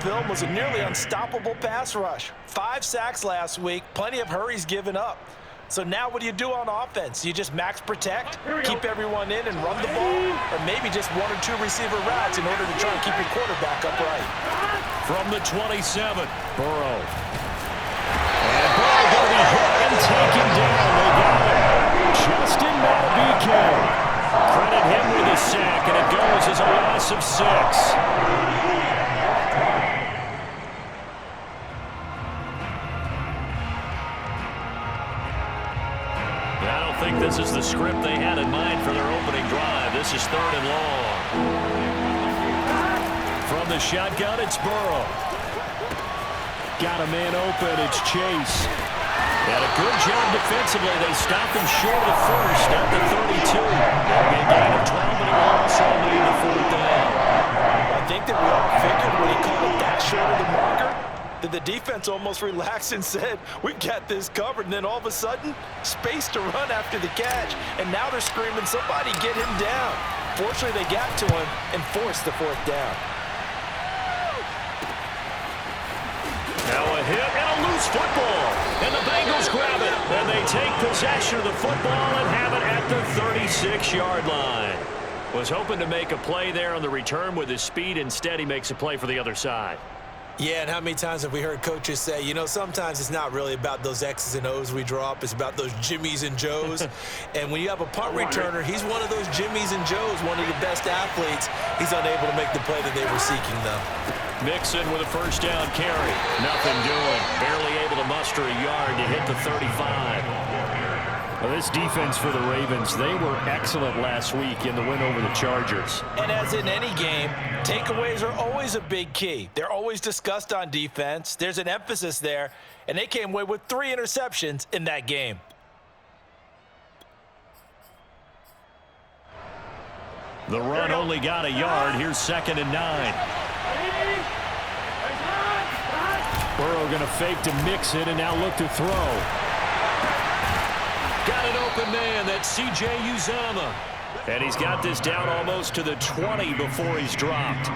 film was a nearly unstoppable pass rush. 5 sacks last week, plenty of hurries given up. So now what do you do on offense? You just max protect, keep everyone in and run the ball, or maybe just 1 or 2 receiver routes in order to try and keep your quarterback upright. From the 27, Burrow. And Burrow going to be hit and taken down. They got him. Justin Madubuike. Credit him with a sack, and it goes as a loss of 6. I don't think this is the script they had in mind for their opening drive. This is 3rd and long. From the shotgun, it's Burrow. Got a man open. It's Chase. And a good job defensively. They stopped him short of the first at the 32. That'll be a gain of 12, but it will also lead to 4th down. I think that we all figured when he called it that short of the marker, that the defense almost relaxed and said, we got this covered. And then all of a sudden, space to run after the catch. And now they're screaming, somebody get him down. Fortunately, they got to him and forced the 4th down. Now a hit and a loose football. And the Bengals grab it. And they take possession of the football and have it at the 36-yard line. Was hoping to make a play there on the return with his speed. Instead, he makes a play for the other side. Yeah, and how many times have we heard coaches say, you know, sometimes it's not really about those X's and O's we drop. It's about those Jimmies and Joes. And when you have a punt returner, he's one of those Jimmies and Joes, one of the best athletes. He's unable to make the play that they were seeking, though. Mixon with a 1st down carry. Nothing doing. Barely able to muster a yard to hit the 35. Well, this defense for the Ravens, they were excellent last week in the win over the Chargers. And as in any game, takeaways are always a big key. They're always discussed on defense. There's an emphasis there, and they came away with 3 interceptions in that game. The run only got a yard. Here's 2nd and 9. Burrow going to fake to Mixon and now look to throw. Got an open man. That's C.J. Uzomah. And he's got this down almost to the 20 before he's dropped.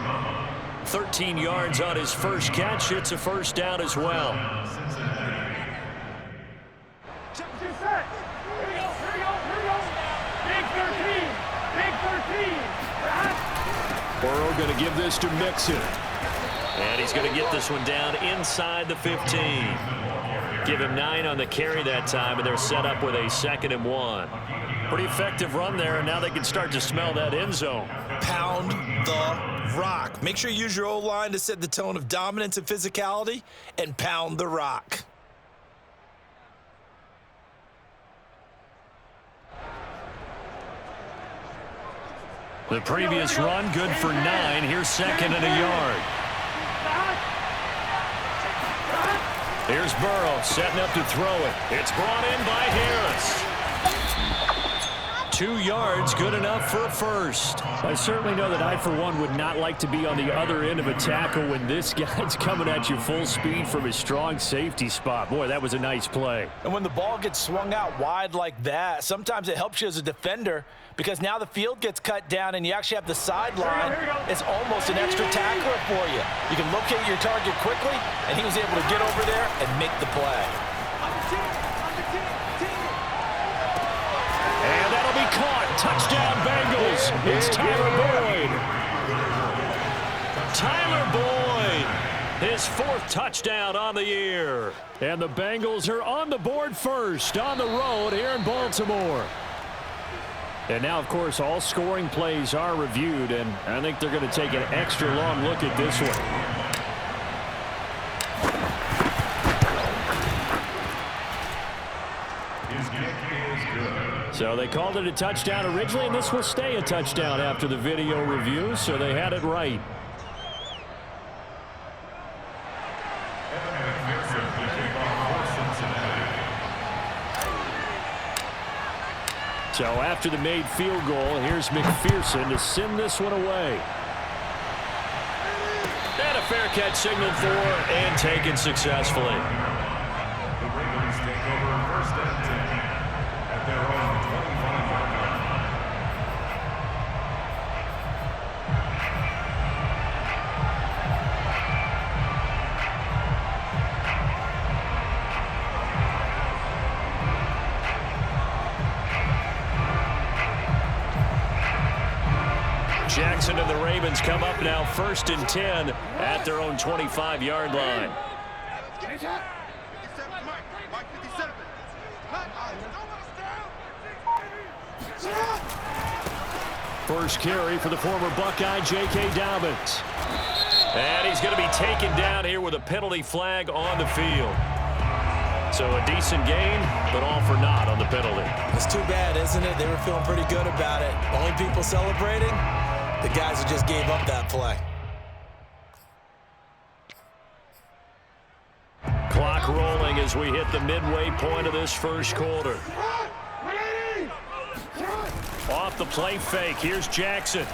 13 yards on his first catch. It's a 1st down as well. Burrow going to give this to Mixon. And he's going to get this one down inside the 15. Give him 9 on the carry that time, and they're set up with a 2nd and 1. Pretty effective run there, and now they can start to smell that end zone. Pound the rock. Make sure you use your O-line to set the tone of dominance and physicality, and pound the rock. The previous run, good for 9. Here's 2nd and a yard. Here's Burrow setting up to throw it. It's brought in by Harris. 2 yards, good enough for a 1st. I certainly know that I, for one, would not like to be on the other end of a tackle when this guy's coming at you full speed from his strong safety spot. Boy, that was a nice play. And when the ball gets swung out wide like that, sometimes it helps you as a defender because now the field gets cut down and you actually have the sideline. It's almost an extra tackler for you. You can locate your target quickly, and he was able to get over there and make the play. And that'll be caught. Touchdown, Bengals. It's Tyler Boyd. Tyler Boyd, his 4th touchdown on the year. And the Bengals are on the board first on the road here in Baltimore. And now, of course, all scoring plays are reviewed, and I think they're going to take an extra long look at this one. So they called it a touchdown originally, and this will stay a touchdown after the video review, so they had it right. So after the made field goal, here's McPherson to send this one away. And a fair catch signaled for and taken successfully. The Ravens take over 1st and 10 at their own 25-yard line. Jackson and the Ravens come up now 1st and 10 at their own 25-yard line. First carry for the former Buckeye, J.K. Dobbins. And he's going to be taken down here with a penalty flag on the field. So a decent gain, but all for naught on the penalty. It's too bad, isn't it? They were feeling pretty good about it. Only people celebrating, the guys who just gave up that play. Clock rolling as we hit the midway point of this first quarter. Off the play fake, here's Jackson.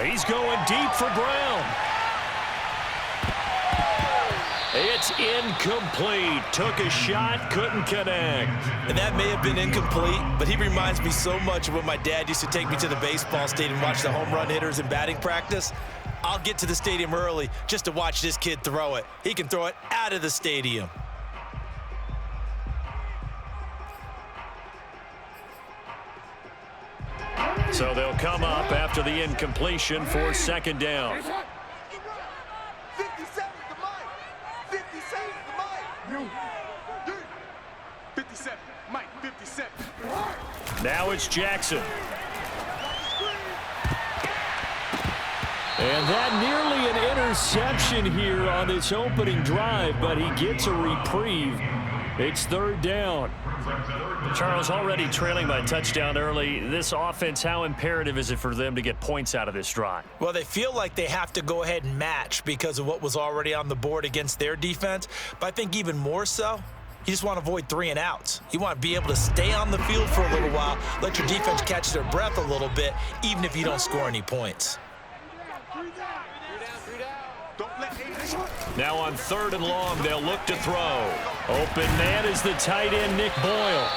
He's going deep for Brown. It's incomplete. Took a shot, couldn't connect. And that may have been incomplete, but he reminds me so much of when my dad used to take me to the baseball stadium and watch the home run hitters in batting practice. I'll get to the stadium early just to watch this kid throw it. He can throw it out of the stadium. So they'll come up after the incompletion for 2nd down. 57 Mike, 57. Now it's Jackson. And that nearly an interception here on this opening drive, but he gets a reprieve. It's 3rd down. Charles, already trailing by a touchdown early. This offense, how imperative is it for them to get points out of this drive? Well, they feel like they have to go ahead and match because of what was already on the board against their defense. But I think even more so, you just want to avoid 3 and outs. You want to be able to stay on the field for a little while, let your defense catch their breath a little bit, even if you don't score any points. Now on 3rd and long, they'll look to throw. Open man is the tight end, Nick Boyle.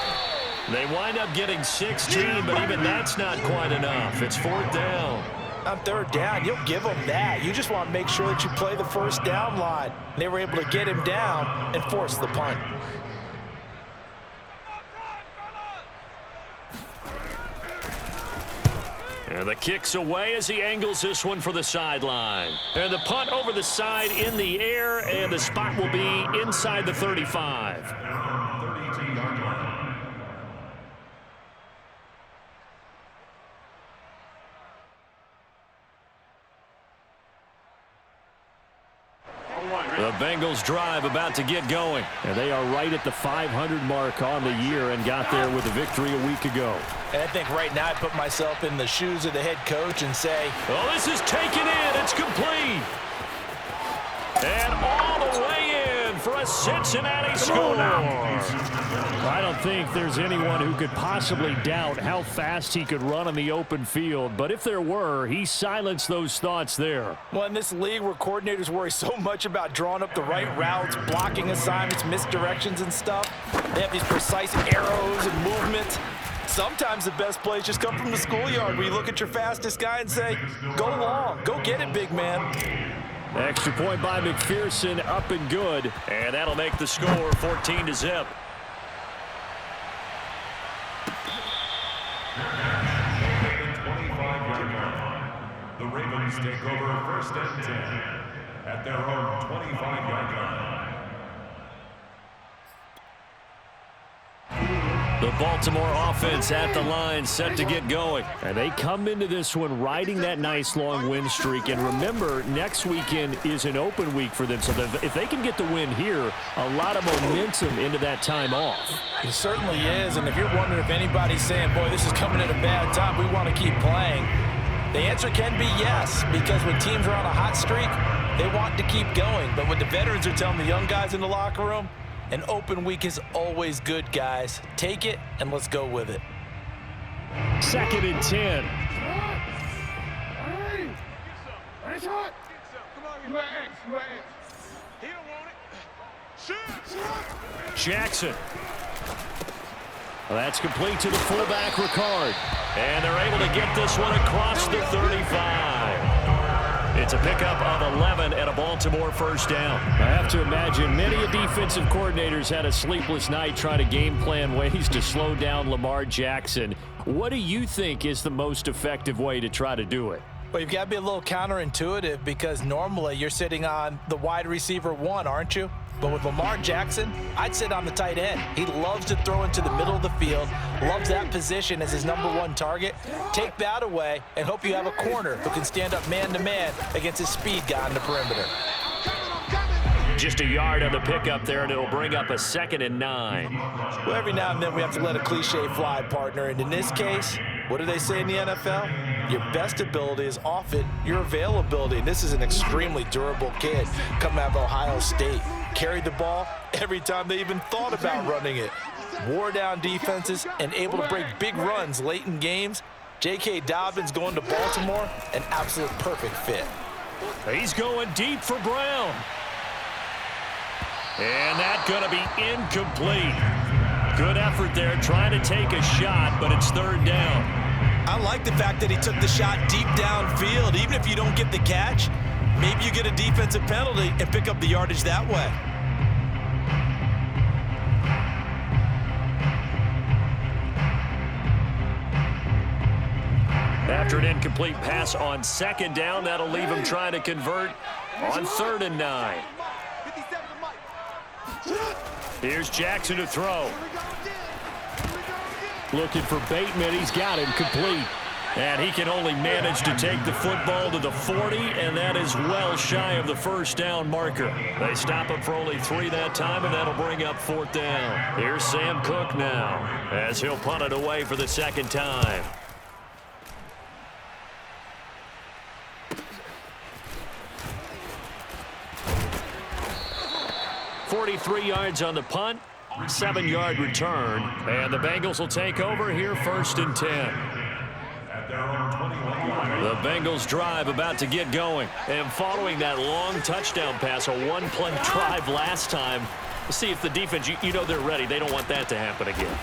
They wind up getting 16, but even that's not quite enough. It's 4th down. On 3rd down, you'll give them that. You just want to make sure that you play the first down line. They were able to get him down and force the punt. And the kick's away as he angles this one for the sideline. And the punt over the side in the air, and the spot will be inside the 35. 32-yard line. The Bengals drive about to get going. And they are right at the 500 mark on the year and got there with a victory a week ago. And I think right now I put myself in the shoes of the head coach and say, oh, this is taken in. It's complete. And all the way in for a Cincinnati score. I don't think there's anyone who could possibly doubt how fast he could run on the open field. But if there were, he silenced those thoughts there. well, in this league where coordinators worry so much about drawing up the right routes, blocking assignments, misdirections and stuff, they have these precise arrows and movements. Sometimes the best plays just come from the schoolyard where you look at your fastest guy and say, go long, go get it, big man. Extra point by McPherson, up and good. And that'll make the score 14-0. The Ravens take over 1st and 10 at their own 25-yard line. The Baltimore offense at the line, set to get going. And they come into this one riding that nice long win streak. And remember, next weekend is an open week for them. So if they can get the win here, a lot of momentum into that time off. It certainly is. And if you're wondering if anybody's saying, boy, this is coming at a bad time, we want to keep playing, the answer can be yes. Because when teams are on a hot streak, they want to keep going. But what the veterans are telling the young guys in the locker room, an open week is always good, guys. Take it, and let's go with it. 2nd and 10. Jackson. Well, that's complete to the fullback, Ricard. And they're able to get this one across the 35. It's a pickup of 11 and a Baltimore 1st down. I have to imagine many defensive coordinators had a sleepless night trying to game plan ways to slow down Lamar Jackson. What do you think is the most effective way to try to do it? Well, you've got to be a little counterintuitive because normally you're sitting on the wide receiver 1, aren't you? But with Lamar Jackson, I'd sit on the tight end. He loves to throw into the middle of the field, loves that position as his #1 target. Take that away and hope you have a corner who can stand up man-to-man against his speed guy on the perimeter. Just a yard on the pickup there, and it'll bring up a 2nd and 9. Well, every now and then we have to let a cliche fly, partner. And in this case, what do they say in the NFL? Your best ability is often your availability. And this is an extremely durable kid coming out of Ohio State. Carried the ball every time they even thought about running it. Wore down defenses and able to break big runs late in games. J.K. Dobbins going to Baltimore, an absolute perfect fit. He's going deep for Brown. And that's going to be incomplete. Good effort there trying to take a shot, but it's 3rd down. I like the fact that he took the shot deep downfield. Even if you don't get the catch, maybe you get a defensive penalty and pick up the yardage that way. After an incomplete pass on 2nd down, that'll leave him trying to convert on 3rd and 9. Here's Jackson to throw. Looking for Bateman. He's got him complete. And he can only manage to take the football to the 40, and that is well shy of the 1st down marker. They stop him for only 3 that time, and that'll bring up 4th down. Here's Sam Cook now as he'll punt it away for the 2nd time. 43 yards on the punt, 7-yard return, and the Bengals will take over here 1st and 10. The Bengals drive about to get going, and following that long touchdown pass, a 1-play drive last time, see if the defense, you know they're ready. They don't want that to happen again.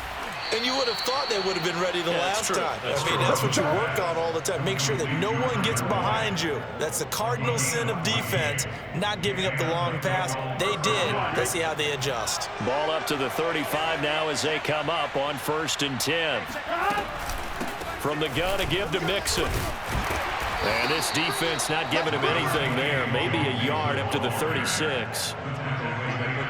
And you would have thought they would have been ready the last time. That's what you work on all the time. Make sure that no one gets behind you. That's the cardinal sin of defense, not giving up the long pass. They did. Let's see how they adjust. Ball up to the 35 now as they come up on 1st and 10. From the gun, a give to Mixon. And this defense not giving him anything there. Maybe a yard up to the 36.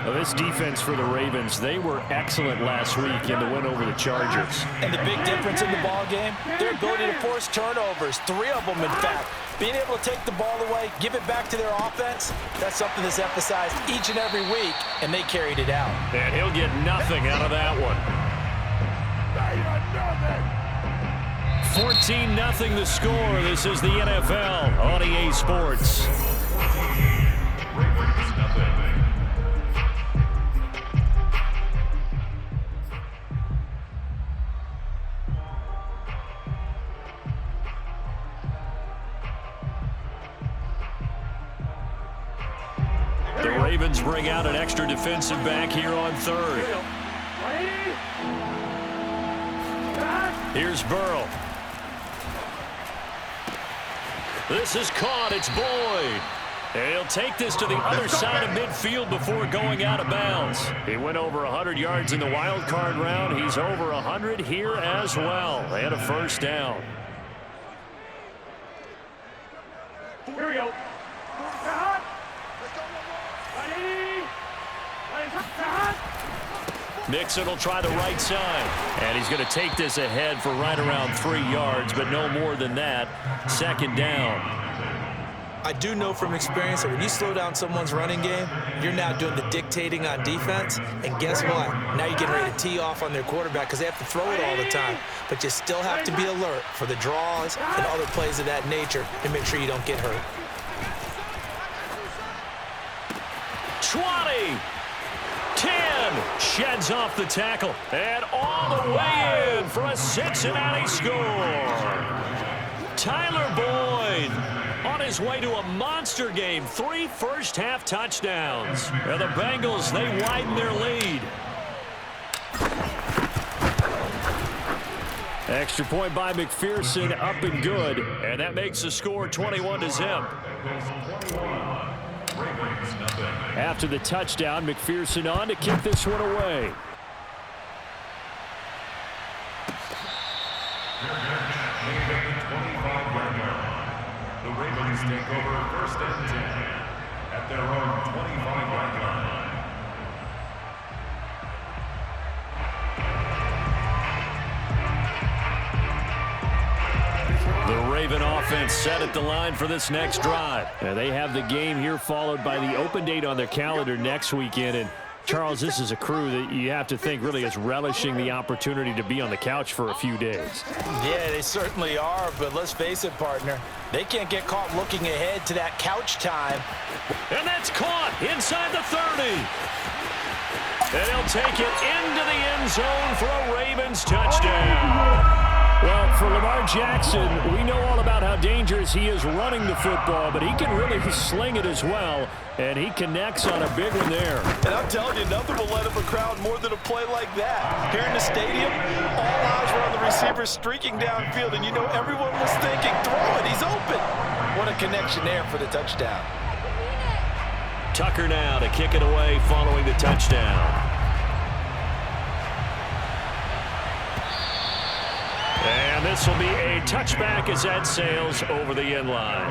Well, this defense for the Ravens, they were excellent last week in the win over the Chargers. And the big difference in the ball game, their ability to force turnovers, 3 of them in fact. Being able to take the ball away, give it back to their offense, that's something that's emphasized each and every week, and they carried it out. And he'll get nothing out of that one. 14-0 the score. This is the NFL on EA Sports. The Ravens bring out an extra defensive back here on 3rd. Here's Burrow. This is caught. It's Boyd. And he'll take this to the other side of midfield before going out of bounds. He went over 100 yards in the wild card round. He's over 100 here as well. And a 1st down. Here we go. Mixon will try the right side. And he's going to take this ahead for right around 3 yards, but no more than that. 2nd down. I do know from experience that when you slow down someone's running game, you're now doing the dictating on defense. And guess what? Now you're getting ready to tee off on their quarterback because they have to throw it all the time. But you still have to be alert for the draws and other plays of that nature to make sure you don't get hurt. 20. 10, sheds off the tackle, and all the way in for a Cincinnati score. Tyler Boyd on his way to a monster game, 3 first-half touchdowns. And the Bengals, they widen their lead. Extra point by McPherson, up and good. And that makes the score 21-0. After the touchdown, McPherson on to kick this one away. take over first and 10 at their own 25-yard line. The Raven offense set at the line for this next drive. They have the game here followed by the open date on their calendar next weekend. And Charles, this is a crew that you have to think really is relishing the opportunity to be on the couch for a few days. Yeah, they certainly are, but let's face it, partner. They can't get caught looking ahead to that couch time. And that's caught inside the 30. And he'll take it into the end zone for a Ravens touchdown. Well, for Lamar Jackson, we know all about how dangerous he is running the football, but he can really sling it as well, and he connects on a big one there. And I'm telling you, nothing will let up a crowd more than a play like that. Here in the stadium, all eyes were on the receiver streaking downfield, and you know everyone was thinking, throw it, he's open. What a connection there for the touchdown. Tucker now to kick it away following the touchdown. And this will be a touchback as that sails over the end line.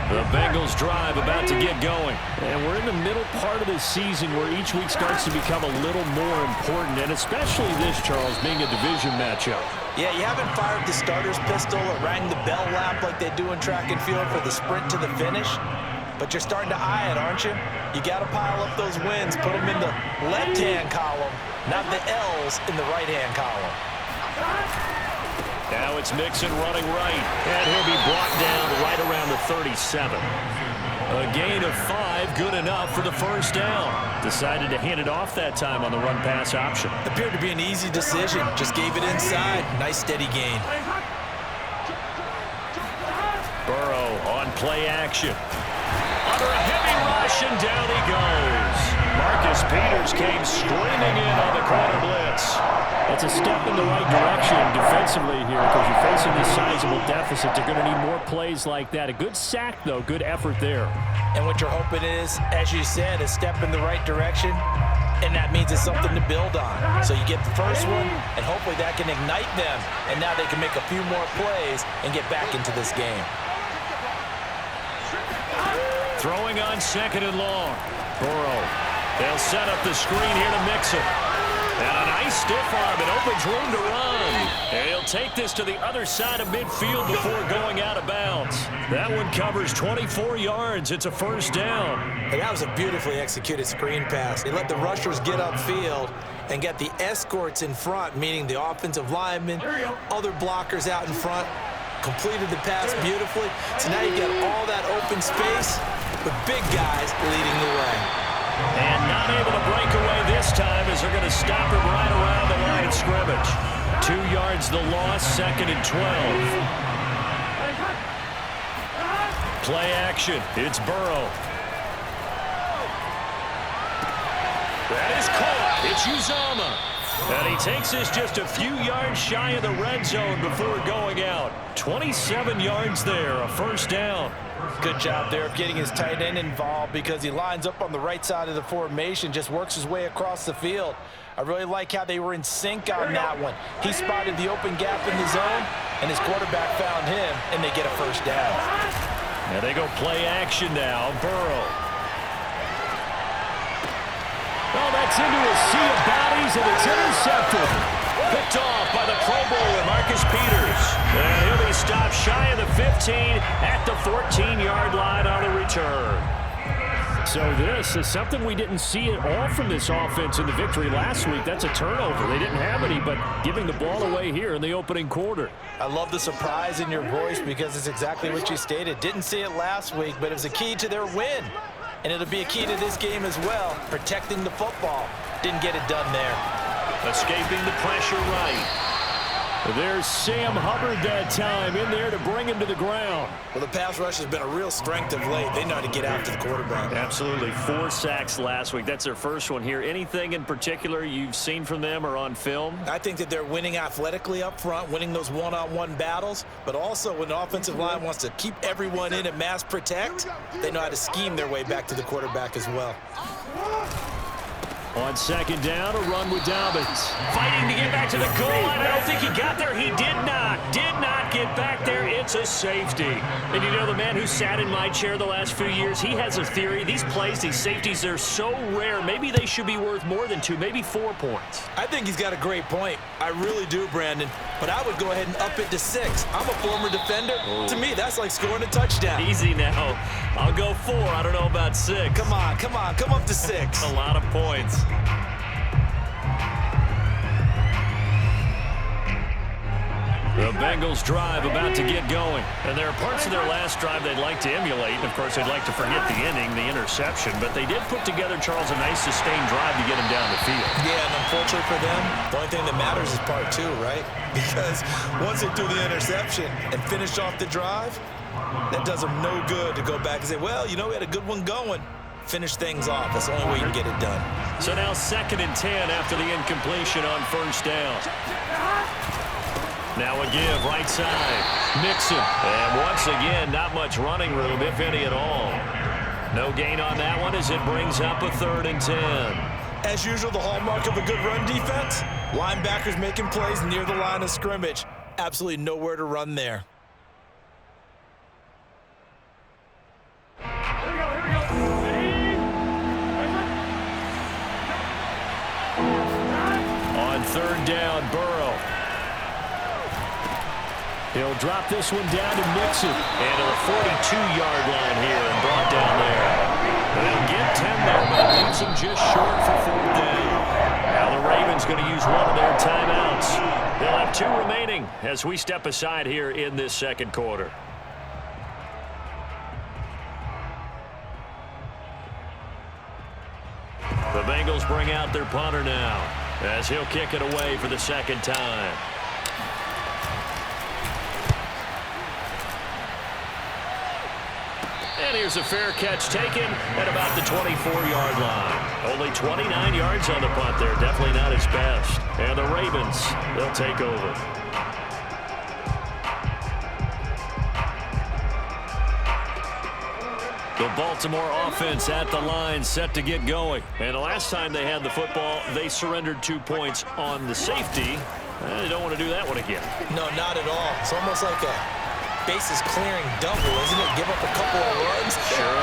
The Bengals drive about to get going. And we're in the middle part of the season where each week starts to become a little more important, and especially this, Charles, being a division matchup. Yeah, you haven't fired the starter's pistol or rang the bell lap like they do in track and field for the sprint to the finish, but you're starting to eye it, aren't you? You got to pile up those wins, put them in the left-hand column, not the L's in the right-hand column. Now it's Mixon running right, and he'll be brought down right around the 37. A gain of 5, good enough for the first down. Decided to hand it off that time on the run-pass option. Appeared to be an easy decision. Just gave it inside. Nice steady gain. Burrow on play action. Under a heavy rush, and down he goes. Marcus Peters came screaming in on the corner blitz. It's a step in the right direction defensively here because you're facing this sizable deficit. They're going to need more plays like that. A good sack, though. Good effort there. And what you're hoping is, as you said, a step in the right direction, and that means it's something to build on. So you get the first one, and hopefully that can ignite them, and now they can make a few more plays and get back into this game. Throwing on second and long. Burrow. They'll set up the screen here to Mixon. And a nice stiff arm. It opens room to run. And he'll take this to the other side of midfield before going out of bounds. That one covers 24 yards. It's a first down. And that was a beautifully executed screen pass. They let the rushers get upfield and get the escorts in front, meaning the offensive linemen, other blockers out in front, completed the pass beautifully. So now you get all that open space with big guys leading the way. And not able to break away this time as they're going to stop him right around the line of scrimmage. 2 yards the loss, second and 12. Play action. It's Burrow. That is caught. It's Uzama. And he takes this just a few yards shy of the red zone before going out. 27 yards there, a first down. Good job there of getting his tight end involved because he lines up on the right side of the formation, just works his way across the field. I really like how they were in sync on that one. He spotted the open gap in the zone, and his quarterback found him, and they get a first down. Now they go play action now. Burrow. Oh, that's into a sea of bodies, and it's intercepted. Picked off by the Pro Bowler, Marcus Peters. And he'll be stopped shy of the 15 at the 14-yard line on the return. So this is something we didn't see at all from this offense in the victory last week. That's a turnover. They didn't have any, but giving the ball away here in the opening quarter. I love the surprise in your voice because it's exactly what you stated. Didn't see it last week, but it was a key to their win. And it'll be a key to this game as well, protecting the football. Didn't get it done there. Escaping the pressure right. There's Sam Hubbard that time in there to bring him to the ground. Well, the pass rush has been a real strength of late. They know how to get after the quarterback. Absolutely. 4 sacks last week. That's their first one here. Anything in particular you've seen from them or on film? I think that they're winning athletically up front, winning those one-on-one battles, but also when the offensive line wants to keep everyone in and mass protect, they know how to scheme their way back to the quarterback as well. On second down, a run with Dobbins. Fighting to get back to the goal line. I don't think he got there. He did not get back there. It's a safety. And you know, the man who sat in my chair the last few years, he has a theory. These plays, these safeties, they're so rare. Maybe they should be worth more than 2, maybe 4 points. I think he's got a great point. I really do, Brandon. But I would go ahead and up it to 6. I'm a former defender. To me, that's like scoring a touchdown. Easy now. I'll go 4. I don't know about 6. Come on. Come up to 6. A lot of points. The Bengals drive about to get going. And there are parts of their last drive they'd like to emulate. And, of course, they'd like to forget the inning, the interception. But they did put together, Charles, a nice sustained drive to get him down the field. Yeah, and unfortunately for them, the only thing that matters is part 2, right? Because once they do the interception and finish off the drive, that does them no good to go back and say, well, you know, we had a good one going. Finish things off. That's the only way you can get it done. So now 2nd and 10 after the incompletion on first down. Now a give, right side. Mixon. And once again, not much running room, if any at all. No gain on that one as it brings up a 3rd and 10. As usual, the hallmark of a good run defense, linebackers making plays near the line of scrimmage. Absolutely nowhere to run there. On 3rd down, Burrow. He'll drop this one down to Mixon. And to the 42-yard line here and brought down there. They'll get 10 there, but it leaves them just short for 4th down. Now the Ravens going to use one of their timeouts. They'll have 2 remaining as we step aside here in this 2nd quarter. The Bengals bring out their punter now as he'll kick it away for the 2nd time. And here's a fair catch taken at about the 24-yard line. Only 29 yards on the punt there. Definitely not his best. And the Ravens, they'll take over. The Baltimore offense at the line, set to get going. And the last time they had the football, they surrendered 2 points on the safety. They don't want to do that one again. No, not at all. It's almost like a bases clearing double, isn't it? Give up a couple of runs. Sure.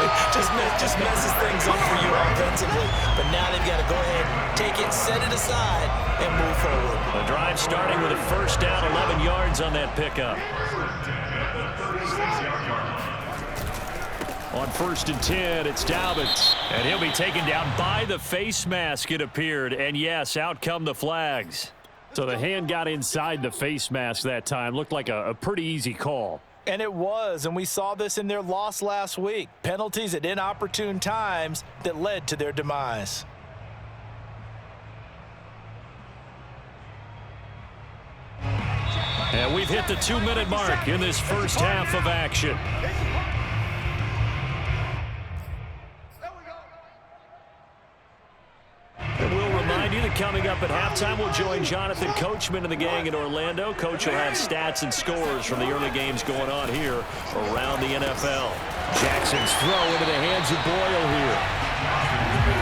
just messes things up for you offensively. But now they've got to go ahead, take it, set it aside, and move forward. A drive starting with a 1st down, 11 yards on that pickup. On 1st and 10, it's Dobbins. And he'll be taken down by the face mask, it appeared. And yes, out come the flags. So the hand got inside the face mask that time. Looked like a pretty easy call. And it was, and we saw this in their loss last week. Penalties at inopportune times that led to their demise. And we've hit the 2-minute mark in this first half of action. And we'll remind you that coming up at halftime, we'll join Jonathan Coachman and the gang in Orlando. Coach will have stats and scores from the early games going on here around the NFL. Jackson's throw into the hands of Boyle here.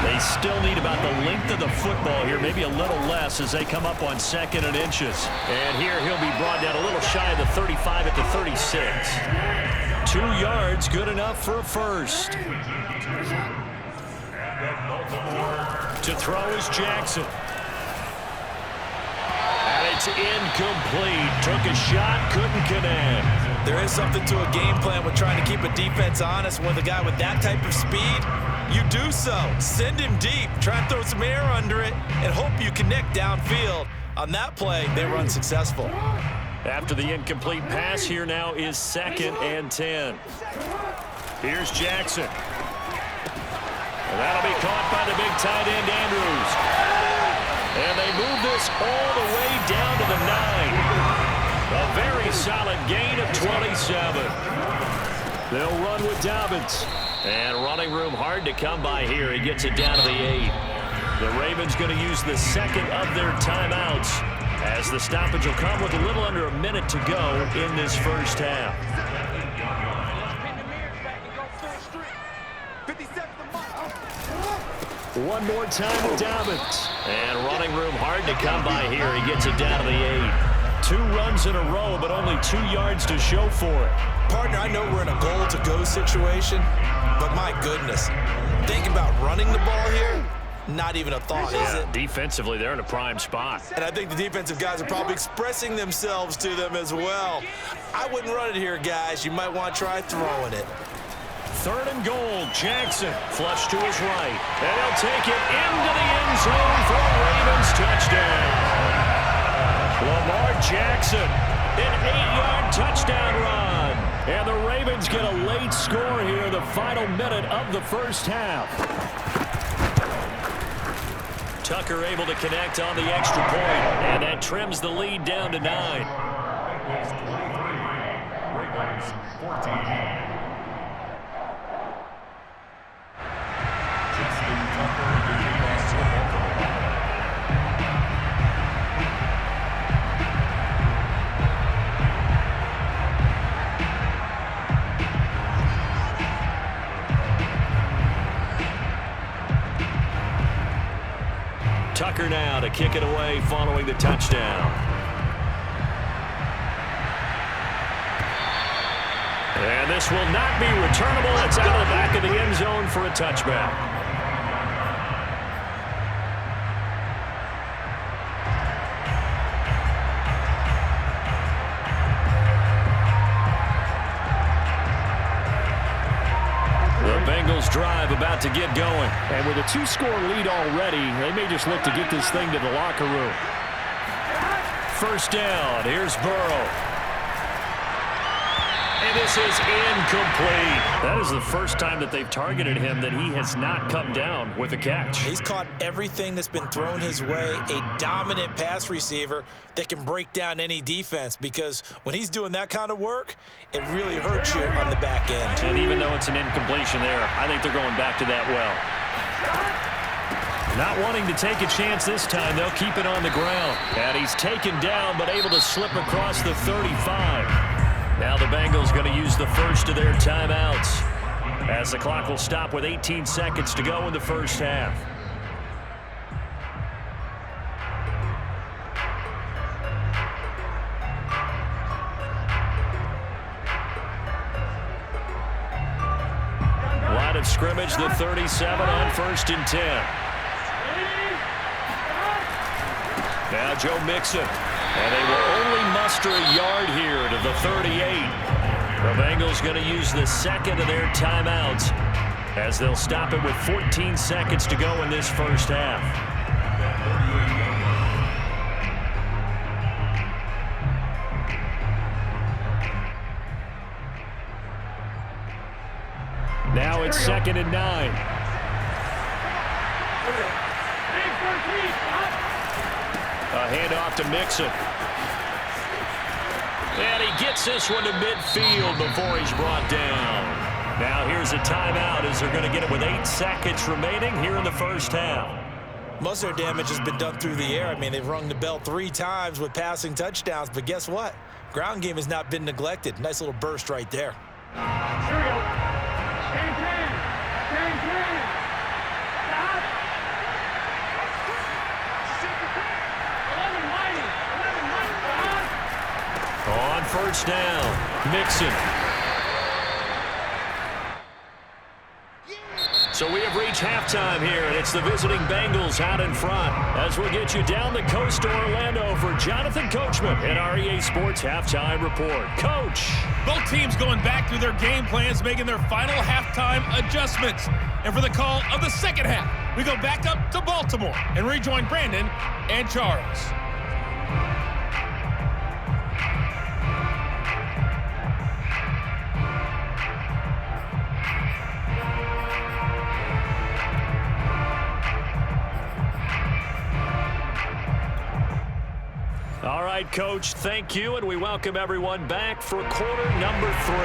They still need about the length of the football here, maybe a little less as they come up on 2nd and inches. And here he'll be brought down a little shy of the 35 at the 36. 2 yards, good enough for a first. To throw is Jackson. And it's incomplete. Took a shot, couldn't connect. There is something to a game plan with trying to keep a defense honest. When the guy with that type of speed, you do so. Send him deep. Try and throw some air under it and hope you connect downfield. On that play, they were unsuccessful. After the incomplete pass, here now is 2nd and 10. Here's Jackson. And that'll be caught by the big tight end, Andrews. And they move this all the way down to the 9. A very solid gain of 27. They'll run with Dobbins. And running room hard to come by here. He gets it down to the 8. The Ravens going to use the 2nd of their timeouts as the stoppage will come with a little under a minute to go in this first half. One more time with Dobbins. And running room hard to come by here. He gets it down to the 8. 2 runs in a row, but only 2 yards to show for it. Partner, I know we're in a goal-to-go situation, but my goodness, think about running the ball here. Not even a thought, is it? Defensively, they're in a prime spot. And I think the defensive guys are probably expressing themselves to them as well. I wouldn't run it here, guys. You might want to try throwing it. 3rd and goal. Jackson flush to his right. And he'll take it into the end zone for a Ravens touchdown. Lamar Jackson, an 8-yard touchdown run. And the Ravens get a late score here in the final minute of the first half. Tucker able to connect on the extra point, and that trims the lead down to 9. Bengals 23, Ravens 14. Justin Tucker to kick off for Baltimore. Tucker now to kick it away following the touchdown. And this will not be returnable. It's out of the back of the end zone for a touchback. Drive about to get going. And with a 2-score lead already, they may just look to get this thing to the locker room. First down. Here's Burrow. And this is incomplete. That is the first time that they've targeted him that he has not come down with a catch. He's caught everything that's been thrown his way. A dominant pass receiver that can break down any defense, because when he's doing that kind of work, it really hurts you on the back end. And even though it's an incompletion there, I think they're going back to that well. Not wanting to take a chance this time, they'll keep it on the ground. And he's taken down, but able to slip across the 35. Now the Bengals going to use the first of their timeouts, as the clock will stop with 18 seconds to go in the first half. Line of scrimmage, the 37 on 1st and 10. Now Joe Mixon. And they will only muster a yard here to the 38. The Bengals going to use the second of their timeouts, as they'll stop it with 14 seconds to go in this first half. Now it's 2nd and 9. A handoff to Mixon. And he gets this one to midfield before he's brought down. Now here's a timeout, as they're going to get it with 8 seconds remaining here in the first half. Most of their damage has been done through the air. I mean, they've rung the bell 3 times with passing touchdowns, but guess what? Ground game has not been neglected. Nice little burst right there. Here we go. 10-10. 10-10. Stop. 11 mighty. 11 mighty. On first down, Mixon. So we have reached halftime here, and it's the visiting Bengals out in front. As we'll get you down the coast to Orlando for Jonathan Coachman in our EA Sports Halftime Report. Coach. Both teams going back through their game plans, making their final halftime adjustments. And for the call of the second half, we go back up to Baltimore and rejoin Brandon and Charles. All right, Coach, thank you, and we welcome everyone back for quarter number 3.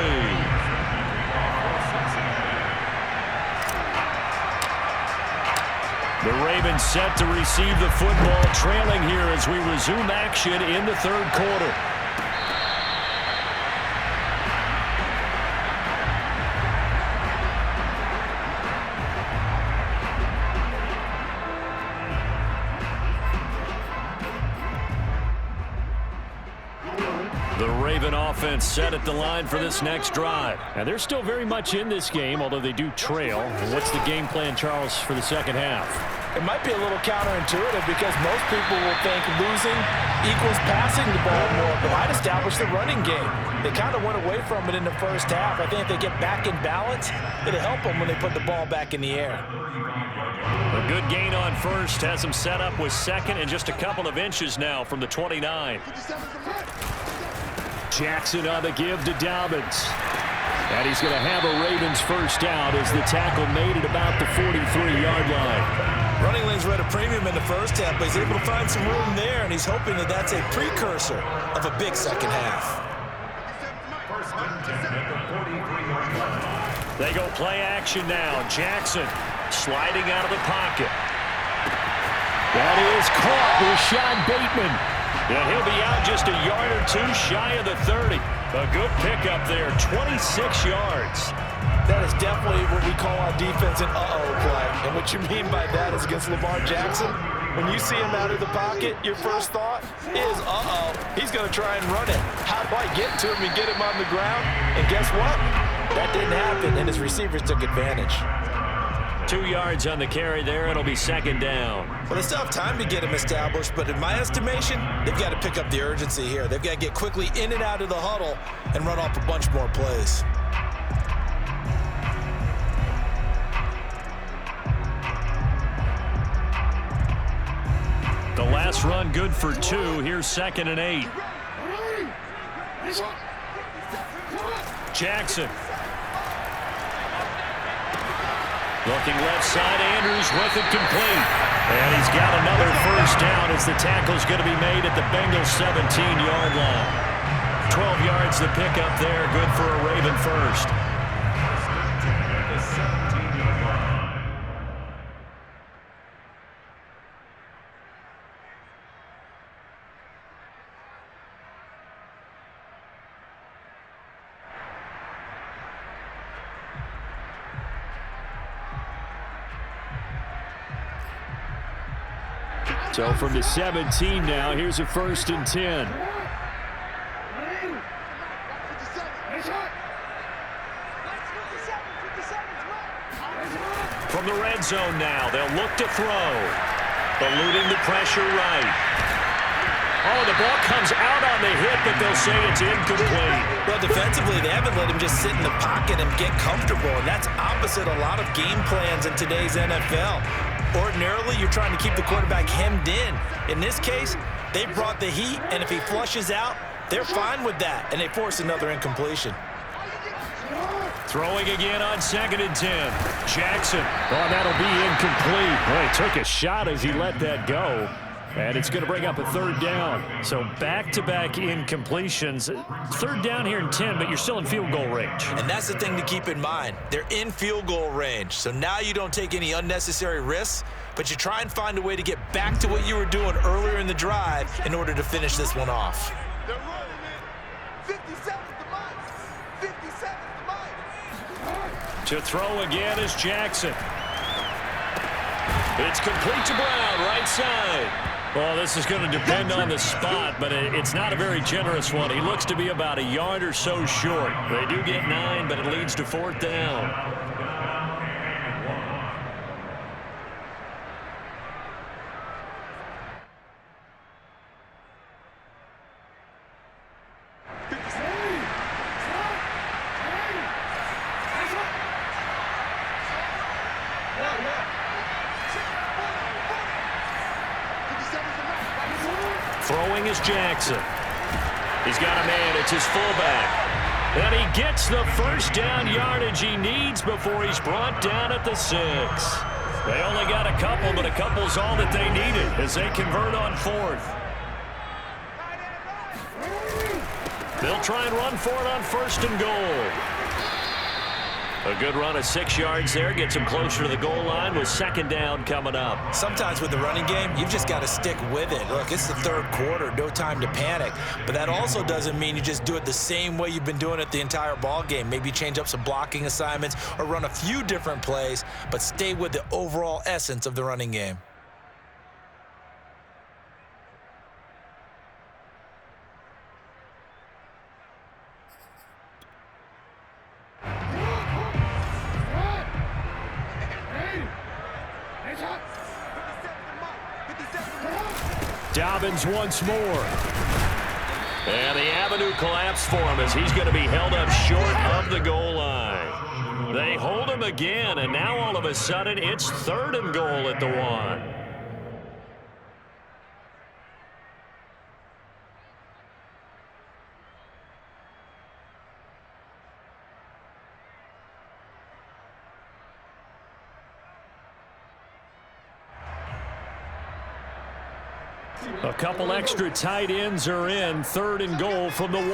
The Ravens set to receive the football, trailing here as we resume action in the third quarter. The Raven offense set at the line for this next drive. And they're still very much in this game, although they do trail. And what's the game plan, Charles, for the second half? It might be a little counterintuitive because most people will think losing equals passing the ball more, but I'd establish the running game. They kind of went away from it in the first half. I think if they get back in balance, it'll help them when they put the ball back in the air. A good gain on first has him set up with second and just a couple of inches now from the 29. Jackson on the give to Dobbins. And he's going to have a Ravens first down as the tackle made at about the 43-yard line. Running lanes were at a premium in the first half, but he's able to find some room there, and he's hoping that that's a precursor of a big second half. They go play action now. Jackson sliding out of the pocket. That is caught with Sean Bateman. And he'll be out just a yard or two shy of the 30. A good pickup there, 26 yards. That is definitely what we call our defense an uh-oh play. And what you mean by that is against Lamar Jackson, when you see him out of the pocket, your first thought is, uh-oh, he's going to try and run it. How do I get to him and get him on the ground? And guess what? That didn't happen, and his receivers took advantage. 2 yards on the carry there. It'll be second down. Well, they still have time to get him established, but in my estimation, they've got to pick up the urgency here. They've got to get quickly in and out of the huddle and run off a bunch more plays. The last run good for 2. Here's 2nd and 8. Jackson. Looking left side, Andrews with it complete. And he's got another first down as the tackle's going to be made at the Bengals 17-yard line. 12 yards the pickup there, good for a Raven first. So from the 17 now, here's a 1st and 10. From the red zone now, they'll look to throw. Eluding the pressure right. Oh, the ball comes out on the hit, but they'll say it's incomplete. Well, defensively, they haven't let him just sit in the pocket and get comfortable, and that's opposite a lot of game plans in today's NFL. Ordinarily, you're trying to keep the quarterback hemmed in. In this case, they brought the heat, and if he flushes out, they're fine with that, and they force another incompletion. Throwing again on 2nd and 10. Jackson. Oh, that'll be incomplete. Well, he took a shot as he let that go. And it's going to bring up a 3rd down. So back-to-back incompletions. 3rd down here in 10, but you're still in field goal range. And that's the thing to keep in mind. They're in field goal range. So now you don't take any unnecessary risks, but you try and find a way to get back to what you were doing earlier in the drive in order to finish this one off. They're running it. 57's the mark. 57's the mark. To throw again is Jackson. It's complete to Brown, right side. Well, this is going to depend on the spot, but it's not a very generous one. He looks to be about a yard or so short. They do get 9, but it leads to 4th down. Throwing is Jackson. He's got a man. It's his fullback. And he gets the first down yardage he needs before he's brought down at the 6. They only got a couple, but a couple's all that they needed as they convert on 4th. They'll try and run for it on 1st and goal. A good run of 6 yards there. Gets him closer to the goal line with 2nd down coming up. Sometimes with the running game, you've just got to stick with it. Look, it's the 3rd quarter. No time to panic. But that also doesn't mean you just do it the same way you've been doing it the entire ball game. Maybe change up some blocking assignments or run a few different plays, but stay with the overall essence of the running game. Dobbins once more. And the avenue collapsed for him as he's going to be held up short of the goal line. They hold him again, and now all of a sudden it's 3rd and goal at the 1. A couple extra tight ends are in. 3rd and goal from the 1.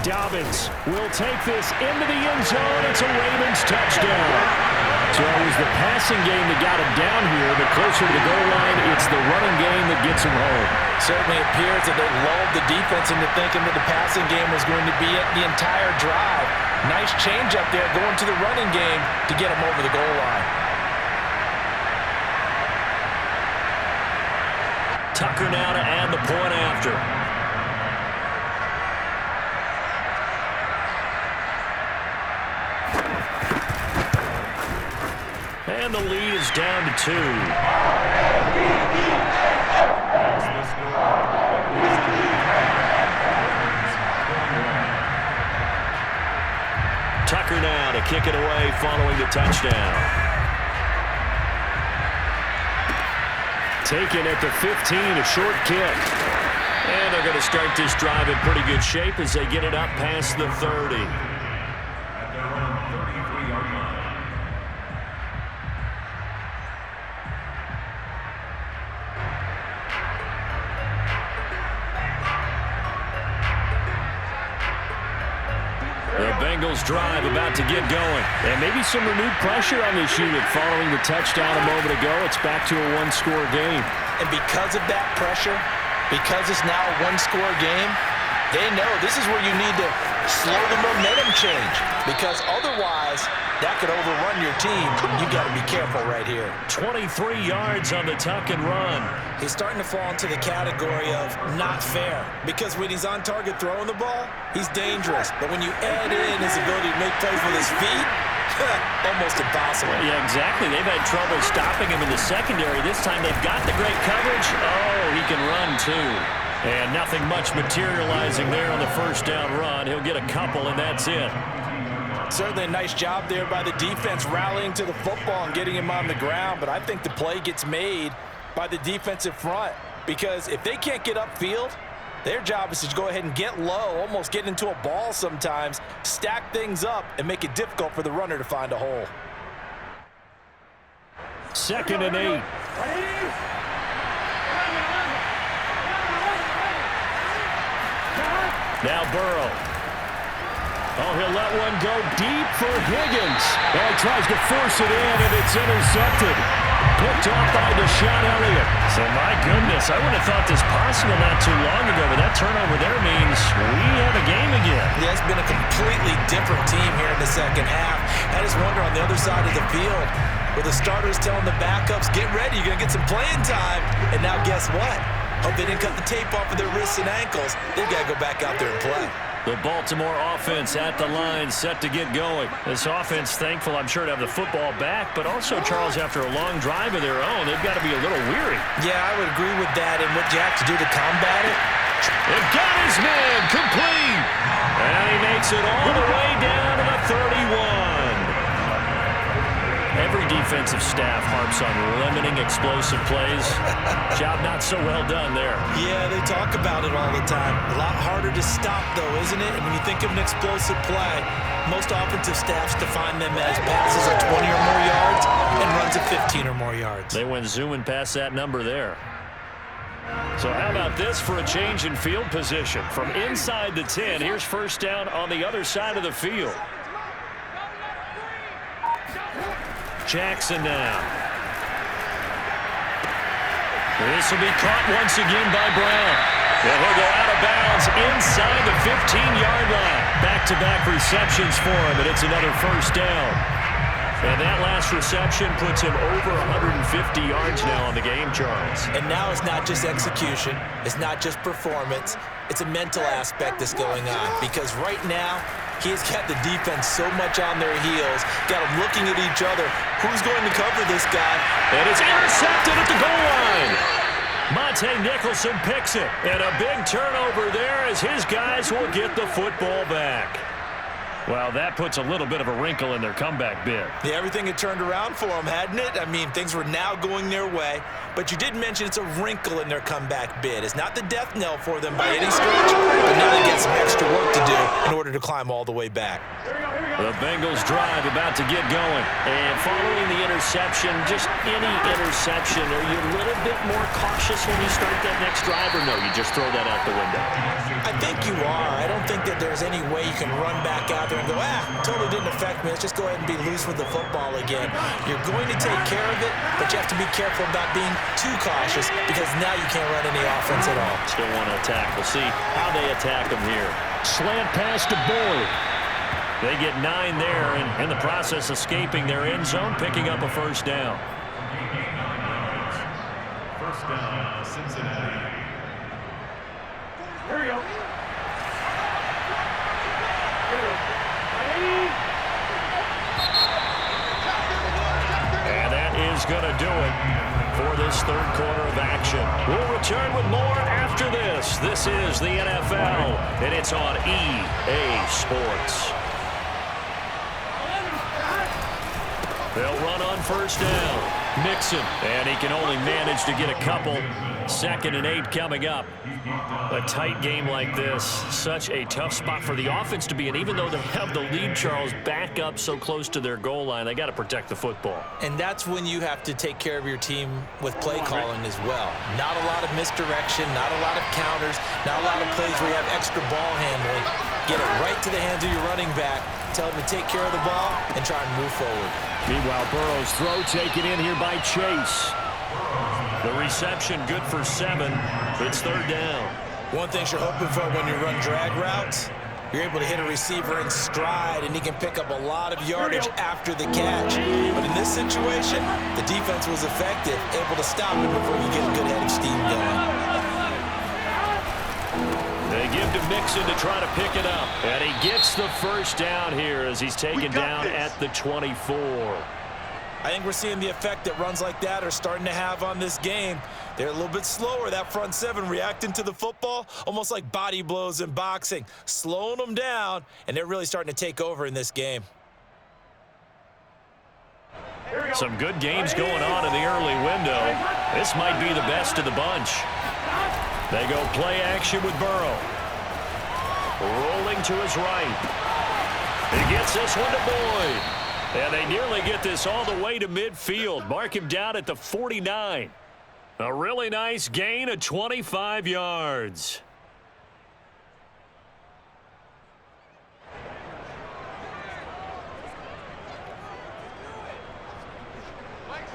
Dobbins will take this into the end zone. It's a Ravens touchdown. So it was the passing game that got him down here, but closer to the goal line, it's the running game that gets him home. Certainly appears that they lulled the defense into thinking that the passing game was going to be it the entire drive. Nice change up there going to the running game to get him over the goal line. Tucker now to add the point after. And the lead is down to 2. Tucker now to kick it away following the touchdown. Taken at the 15, a short kick. And they're going to start this drive in pretty good shape as they get it up past the 30. At their own 33-yard line. The Bengals drive about to get going. And maybe some renewed pressure on this unit following the touchdown a moment ago. It's back to a 1-score game. And because of that pressure, because it's now a 1-score game, they know this is where you need to slow the momentum change, because otherwise that could overrun your team. You got to be careful right here. 23 yards on the tuck and run. He's starting to fall into the category of not fair, because when he's on target throwing the ball, he's dangerous. But when you add in his ability to make plays with his feet, almost impossible. Yeah, exactly. They've had trouble stopping him in the secondary. This time they've got the great coverage. Oh, he can run too. And nothing much materializing there on the first down run. He'll get a couple, and that's it. Certainly a nice job there by the defense rallying to the football and getting him on the ground, but I think the play gets made by the defensive front, because if they can't get upfield, their job is to go ahead and get low, almost get into a ball sometimes, stack things up, and make it difficult for the runner to find a hole. 2nd and 8. Now Burrow. Oh, he'll let one go deep for Higgins. Oh, he tries to force it in, and it's intercepted. Picked off by Deshaun Elliott. So, my goodness, I would have thought this possible not too long ago, but that turnover there means we have a game again. Yeah, it's been a completely different team here in the second half. I just wonder on the other side of the field, where the starters telling the backups, get ready, you're going to get some playing time. And now guess what? Hope they didn't cut the tape off of their wrists and ankles. They've got to go back out there and play. The Baltimore offense at the line, set to get going. This offense, thankful, I'm sure, to have the football back, but also, Charles, after a long drive of their own, they've got to be a little weary. Yeah, I would agree with that, and what you have to do to combat it. It got his man complete. And he makes it all the way down to the 31. Every defensive staff harps on limiting explosive plays. Job not so well done there. Yeah, they talk about it all the time. A lot harder to stop, though, isn't it? And when you think of an explosive play, most offensive staffs define them as passes of 20 or more yards and runs of 15 or more yards. They went zooming past that number there. So how about this for a change in field position? From inside the 10, here's first down on the other side of the field. Jackson now. This will be caught once again by Brown. And he'll go out of bounds inside the 15-yard line. Back-to-back receptions for him, and it's another first down. And that last reception puts him over 150 yards now on the game, Charles. And now it's not just execution. It's not just performance. It's a mental aspect that's going on. Because right now, He's got the defense so much on their heels, got them looking at each other. Who's going to cover this guy? And it's intercepted at the goal line. Monte Nicholson picks it, and a big turnover there as his guys will get the football back. Well, that puts a little bit of a wrinkle in their comeback bid. Yeah, everything had turned around for them, hadn't it? I mean, things were now going their way. But you did mention it's a wrinkle in their comeback bid. It's not the death knell for them by any stretch, but now they get some extra work to do in order to climb all the way back. The Bengals drive about to get going. And following the interception, just any interception, are you a little bit more cautious when you start that next drive, or no, you just throw that out the window? I think you are. I don't think that there's any way you can run back out there and go, totally didn't affect me. Let's just go ahead and be loose with the football again. You're going to take care of it, but you have to be careful about being too cautious because now you can't run any offense at all. Still want to attack. We'll see how they attack them here. Slant pass to Boyd. They get 9 there, and in the process escaping their end zone, picking up a first down. First down, Cincinnati. Here we go. And that is going to do it for this third quarter of action. We'll return with more after this. This is the NFL, and it's on EA Sports. They'll run on first down. Mixon, and he can only manage to get a couple. 2nd and 8 coming up. A tight game like this, such a tough spot for the offense to be in. Even though they have the lead, Charles, back up so close to their goal line, they got to protect the football. And that's when you have to take care of your team with play calling as well. Not a lot of misdirection, not a lot of counters, not a lot of plays where you have extra ball handling. Get it right to the hands of your running back. Tell him to take care of the ball and try and move forward. Meanwhile, Burrow's throw taken in here by Chase. The reception good for 7. It's third down. One thing you're hoping for when you run drag routes, you're able to hit a receiver in stride, and he can pick up a lot of yardage after the catch. But in this situation, the defense was effective, able to stop him before you get a good head of steam going. They give to Mixon to try to pick it up. And he gets the first down here as he's taken down at the 24. I think we're seeing the effect that runs like that are starting to have on this game. They're a little bit slower, that front 7 reacting to the football, almost like body blows in boxing, slowing them down, and they're really starting to take over in this game. Some good games going on in the early window. This might be the best of the bunch. They go play action with Burrow. Rolling to his right. He gets this one to Boyd. And they nearly get this all the way to midfield. Mark him down at the 49. A really nice gain of 25 yards.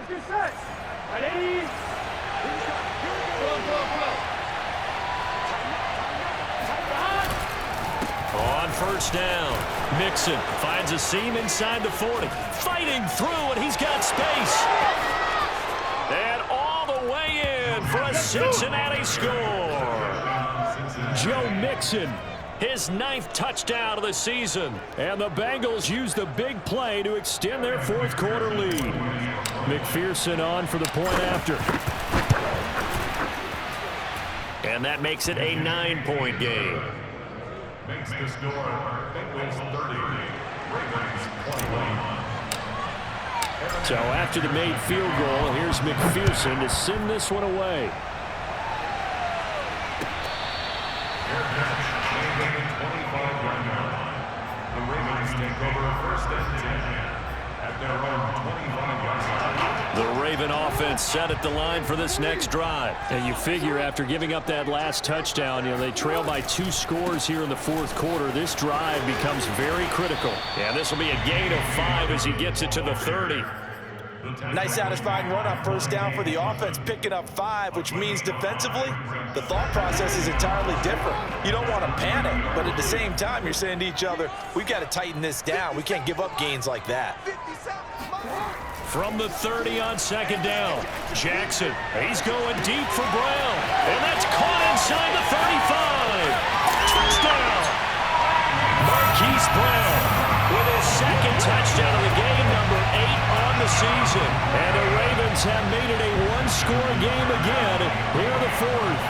Get set. Ready? On first down, Mixon finds a seam inside the 40. Fighting through, and he's got space. And all the way in for a Cincinnati score. Joe Mixon, his 9th touchdown of the season. And the Bengals use the big play to extend their fourth quarter lead. McPherson on for the point after. And that makes it a 9-point game. Makes the score Bengals 30, Ravens 21. So after the made field goal, here's McPherson to send this one away. Their catch, the 25-yard line. The Ravens take over first and 10 at their own 25-yard line. The Raven offense set at the line for this next drive. And you figure after giving up that last touchdown, they trail by 2 scores here in the fourth quarter. This drive becomes very critical. And this will be a gain of 5 as he gets it to the 30. Nice satisfying run on first down for the offense, picking up 5, which means defensively, the thought process is entirely different. You don't want to panic, but at the same time, you're saying to each other, we've got to tighten this down. We can't give up gains like that. 57 From the 30 on second down, Jackson, he's going deep for Brown, and that's caught inside the 35. Touchdown! Marquise Brown with his second touchdown of the game, number 8 on the season. And the Ravens have made it a one-score game again here in the fourth.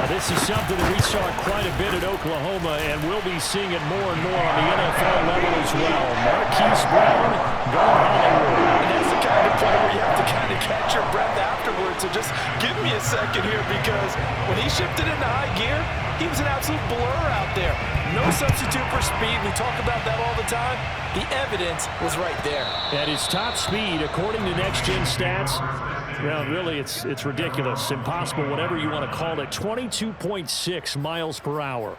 This is something that we saw quite a bit at Oklahoma, and we'll be seeing it more and more on the NFL level as well. Marquise Brown going Hollywood. And that's the kind of play where you have to kind of catch your breath afterwards. So just give me a second here, because when he shifted into high gear, he was an absolute blur out there. No substitute for speed. We talk about that all the time. The evidence was right there. At his top speed, according to Next Gen Stats, well, really, it's ridiculous, impossible, whatever you want to call it, 22.6 miles per hour.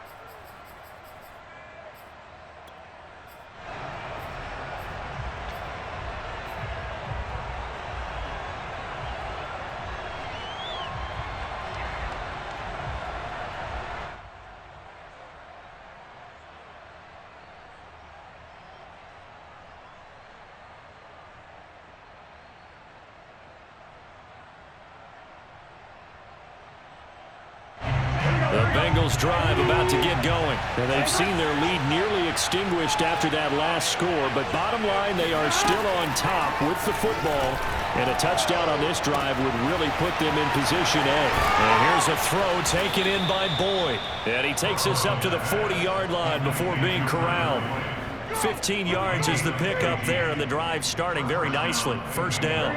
Drive about to get going. And they've seen their lead nearly extinguished after that last score, but bottom line, they are still on top with the football, and a touchdown on this drive would really put them in position A. And here's a throw taken in by Boyd, and he takes us up to the 40-yard line before being corralled. 15 yards is the pickup there, and the drive starting very nicely. First down.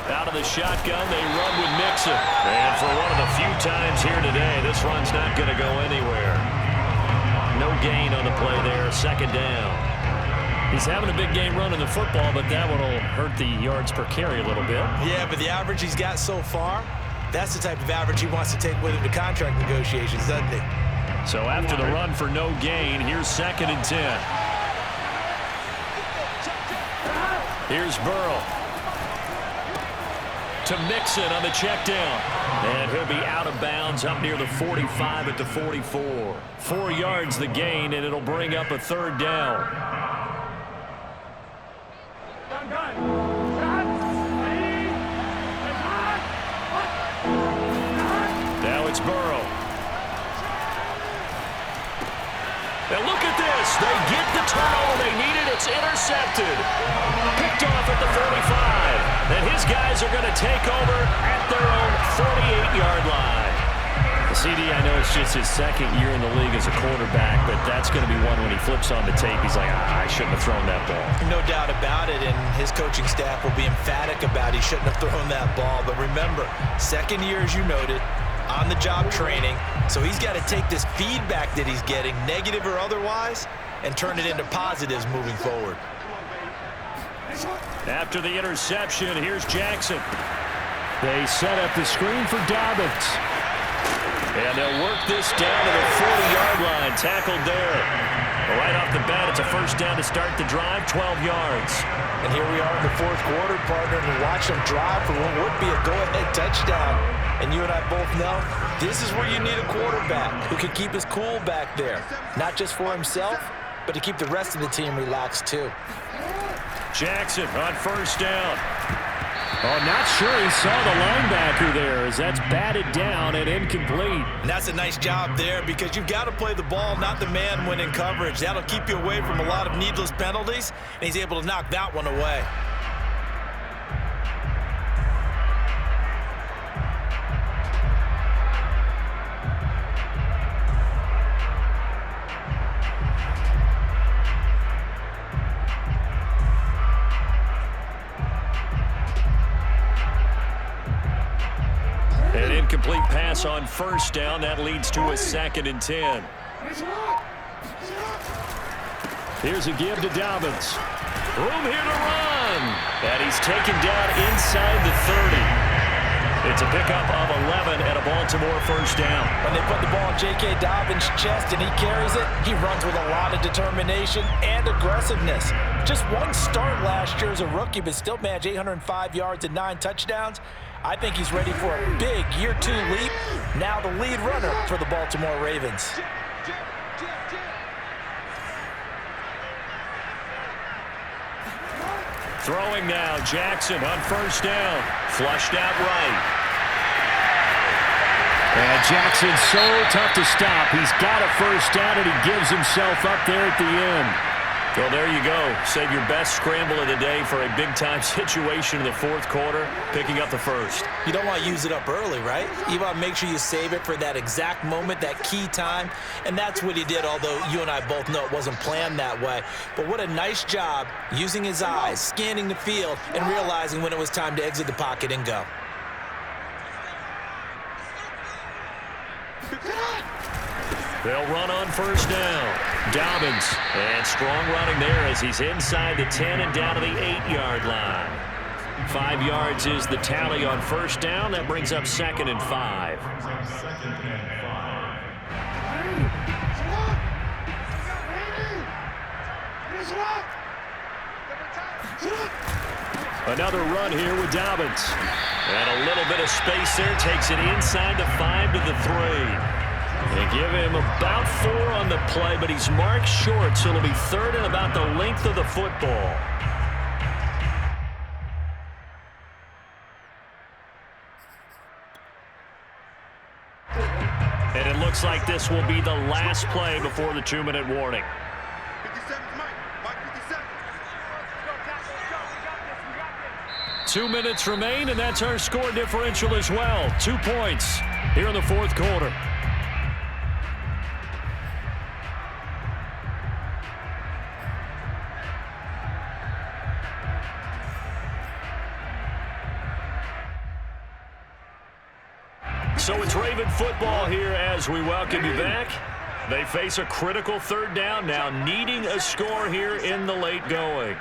Out of the shotgun, they run with Mixon. And for one of the few times here today, this run's not going to go anywhere. No gain on the play there, second down. He's having a big game running the football, but that one will hurt the yards per carry a little bit. Yeah, but the average he's got so far, that's the type of average he wants to take with him to contract negotiations, doesn't he? So after the run for no gain, here's 2nd and 10. Here's Burrow. To Mixon on the check down. And he'll be out of bounds up near the 45 at the 44. 4 yards the gain, and it'll bring up a third down. Now it's Burrow. Now look at this. They get the turnover they needed. It's intercepted. Picked off at the 45. And his guys are going to take over at their own 48-yard line. CD, I know it's just his second year in the league as a quarterback, but that's going to be one when he flips on the tape, he's like, I shouldn't have thrown that ball. No doubt about it, and his coaching staff will be emphatic about he shouldn't have thrown that ball. But remember, second year, as you noted, on-the-job training, so he's got to take this feedback that he's getting, negative or otherwise, and turn it into positives moving forward. After the interception, here's Jackson. They set up the screen for Dobbins. And they'll work this down to the 40-yard line. Tackled there. Right off the bat, it's a first down to start the drive, 12 yards. And here we are in the fourth quarter, partner, and watch them drive for what would be a go-ahead touchdown. And you and I both know this is where you need a quarterback who can keep his cool back there. Not just for himself, but to keep the rest of the team relaxed too. Jackson on first down. Oh, not sure he saw the linebacker there as that's batted down and incomplete. And that's a nice job there because you've got to play the ball, not the man when in coverage. That'll keep you away from a lot of needless penalties, and he's able to knock that one away. An incomplete pass on first down. That leads to a 2nd and 10. Here's a give to Dobbins. Room here to run. And he's taken down inside the 30. It's a pickup of 11 and a Baltimore first down. When they put the ball in J.K. Dobbins' chest and he carries it, he runs with a lot of determination and aggressiveness. Just one start last year as a rookie, but still managed 805 yards and 9 touchdowns. I think he's ready for a big year 2 leap. Now the lead runner for the Baltimore Ravens. Throwing now, Jackson on first down. Flushed out right. And Jackson's so tough to stop. He's got a first down, and he gives himself up there at the end. Well, there you go. Save your best scramble of the day for a big-time situation in the fourth quarter, picking up the first. You don't want to use it up early, right? You want to make sure you save it for that exact moment, that key time, and that's what he did, although you and I both know it wasn't planned that way. But what a nice job using his eyes, scanning the field, and realizing when it was time to exit the pocket and go. They'll run on first down. Dobbins, and strong running there as he's inside the 10 and down to the 8-yard line. 5 yards is the tally on first down. That brings up 2nd and 5. Another run here with Dobbins. And a little bit of space there. Takes it inside the 5 to the 3. They give him about 4 on the play, but he's marked short, so it'll be 3rd and about the length of the football. And it looks like this will be the last play before the 2-minute warning. 57, Mike 57. 2 minutes remain, and that's our score differential as well. 2 points here in the fourth quarter. So it's Raven football here as we welcome you back. They face a critical 3rd down now, needing a score here in the late going.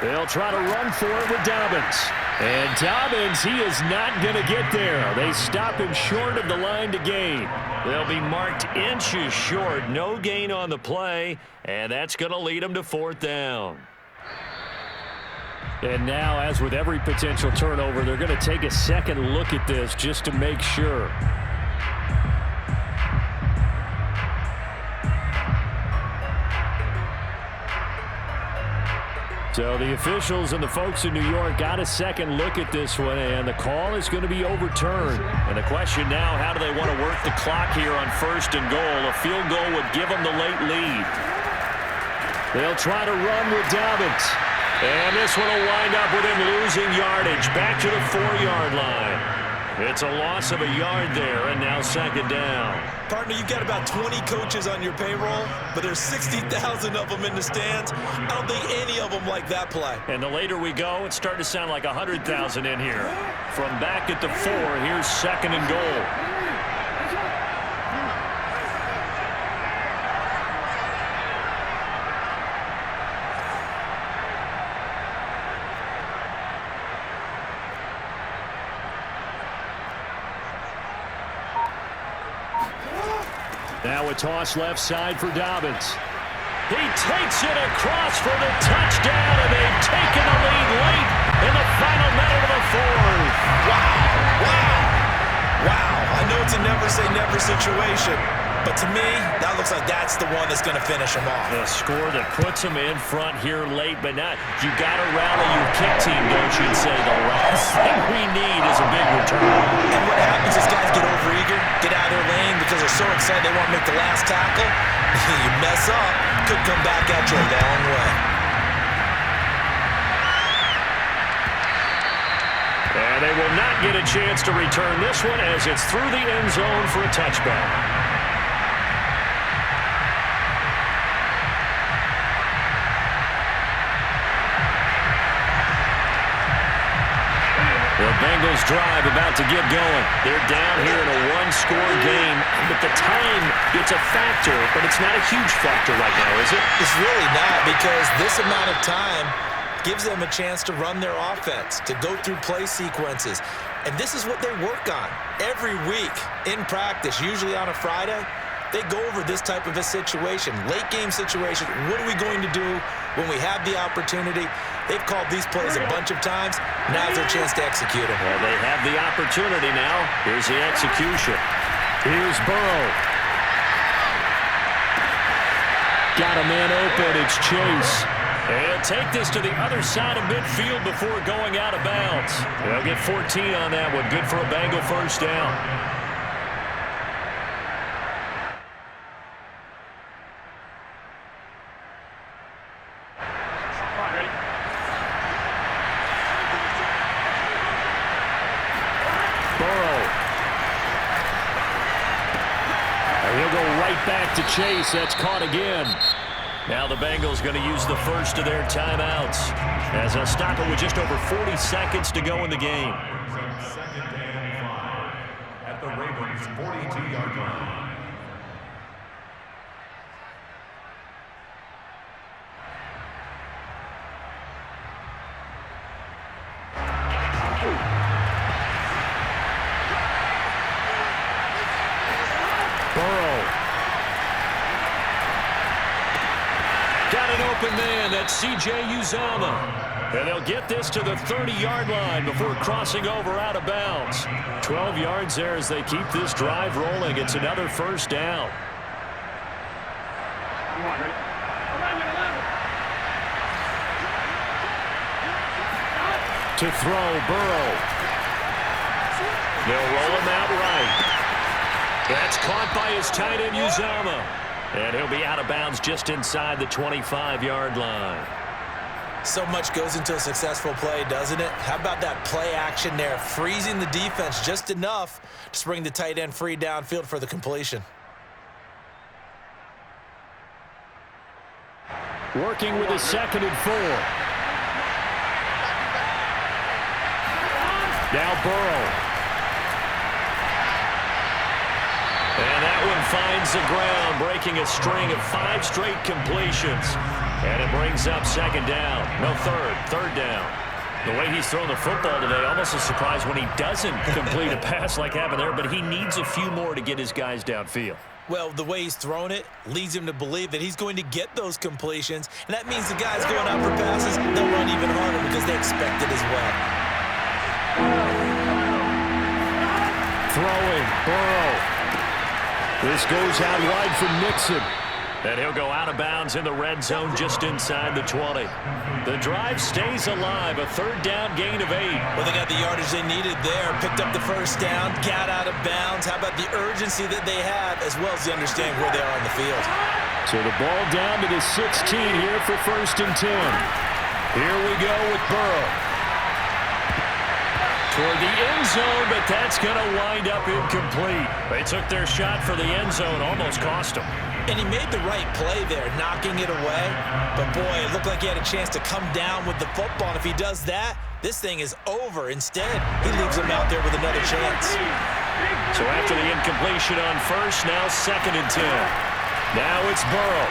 They'll try to run for it with Dobbins. And Dobbins, he is not going to get there. They stop him short of the line to gain. They'll be marked inches short. No gain on the play, and that's going to lead them to 4th down. And now, as with every potential turnover, they're going to take a second look at this just to make sure. So the officials and the folks in New York got a second look at this one, and the call is going to be overturned. And the question now, how do they want to work the clock here on 1st and goal? A field goal would give them the late lead. They'll try to run with Dobbins. And this one will wind up with him losing yardage back to the 4-yard line. It's a loss of a yard there, and now 2nd down. Partner, you've got about 20 coaches on your payroll, but there's 60,000 of them in the stands. I don't think any of them like that play. And the later we go, it's starting to sound like 100,000 in here. From back at the 4, here's 2nd and goal. Now a toss left side for Dobbins. He takes it across for the touchdown, and they've taken the lead late in the final minute of the 4th. Wow. I know it's a never-say-never situation, but to me, that looks like that's the one that's going to finish them off. The score that puts them in front here late, but not. You got to rally your kick team, don't you, and say the last thing we need is a big return. And what happens is guys get overeager, get out of their lane because they're so excited they want to make the last tackle. You mess up, could come back at you a long way. And they will not get a chance to return this one as it's through the end zone for a touchback. The Bengals drive about to get going. They're down here in a one-score game, but the time, it's a factor, but it's not a huge factor right now, is it? It's really not, because this amount of time gives them a chance to run their offense, to go through play sequences. And this is what they work on every week in practice, usually on a Friday. They go over this type of a situation, late game situation. What are we going to do when we have the opportunity? They've called these plays a bunch of times. Now's their chance to execute them. Well, they have the opportunity now. Here's the execution. Here's Burrow. Got a man open. It's Chase. And he'll take this to the other side of midfield before going out of bounds. They'll get 14 on that one. Good for a Bengal first down. Back to chase. That's caught again. Now the Bengals going to use the first of their timeouts as they'll stop it with just over 40 seconds to go in the game. Second and 5 at the Ravens' 42-yard line. Open man, that's C.J. Uzama. And they'll get this to the 30-yard line before crossing over out of bounds. 12 yards there as they keep this drive rolling. It's another first down. To throw, Burrow. They'll roll him out right. That's caught by his tight end, Uzama. And he'll be out of bounds just inside the 25-yard line. So much goes into a successful play, doesn't it? How about that play action there, freezing the defense just enough to bring the tight end free downfield for the completion. Working with a 2nd and 4. Now Burrow. And that one finds the ground, breaking a string of 5 straight completions. And it brings up 2nd down. No, third down. The way he's thrown the football today, almost a surprise when he doesn't complete a pass like happened there, but he needs a few more to get his guys downfield. Well, the way he's thrown it leads him to believe that he's going to get those completions, and that means the guys going out for passes, they'll run even harder because they expect it as well. Throwing, Burrow. This goes out wide for Nixon. And he'll go out of bounds in the red zone just inside the 20. The drive stays alive, a 3rd down gain of 8. Well, they got the yardage they needed there, picked up the first down, got out of bounds. How about the urgency that they have, as well as the understanding where they are on the field? So the ball down to the 16 here for 1st and 10. Here we go with Burrow. Toward the end zone, but that's going to wind up incomplete. They took their shot for the end zone, almost cost them. And he made the right play there, knocking it away. But, boy, it looked like he had a chance to come down with the football. And if he does that, this thing is over. Instead, he leaves him out there with another chance. So after the incompletion on first, now 2nd and 10. Now it's Burrow.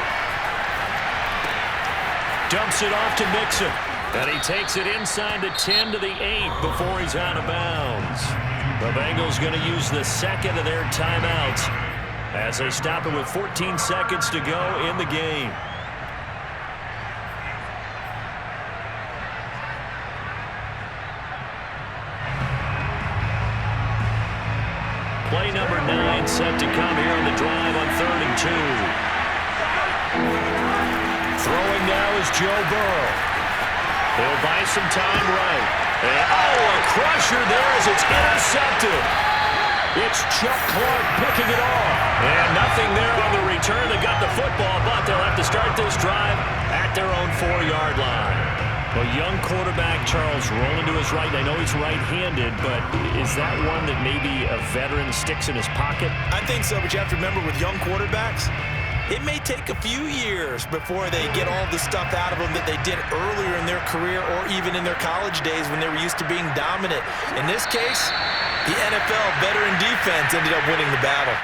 Dumps it off to Mixon. And he takes it inside the 10 to the 8 before he's out of bounds. The Bengals going to use the 2nd of their timeouts as they stop it with 14 seconds to go in the game. Play number 9 set to come here on the drive on 3rd and 2. Throwing now is Joe Burrow. He'll buy some time right. And, a crusher there as it's intercepted. It's Chuck Clark picking it off. And nothing there on the return. They got the football, but they'll have to start this drive at their own 4-yard line. Well, young quarterback Charles rolling to his right. I know he's right-handed, but is that one that maybe a veteran sticks in his pocket? I think so, but you have to remember with young quarterbacks, it may take a few years before they get all the stuff out of them that they did earlier in their career or even in their college days when they were used to being dominant. In this case, the NFL veteran defense ended up winning the battle.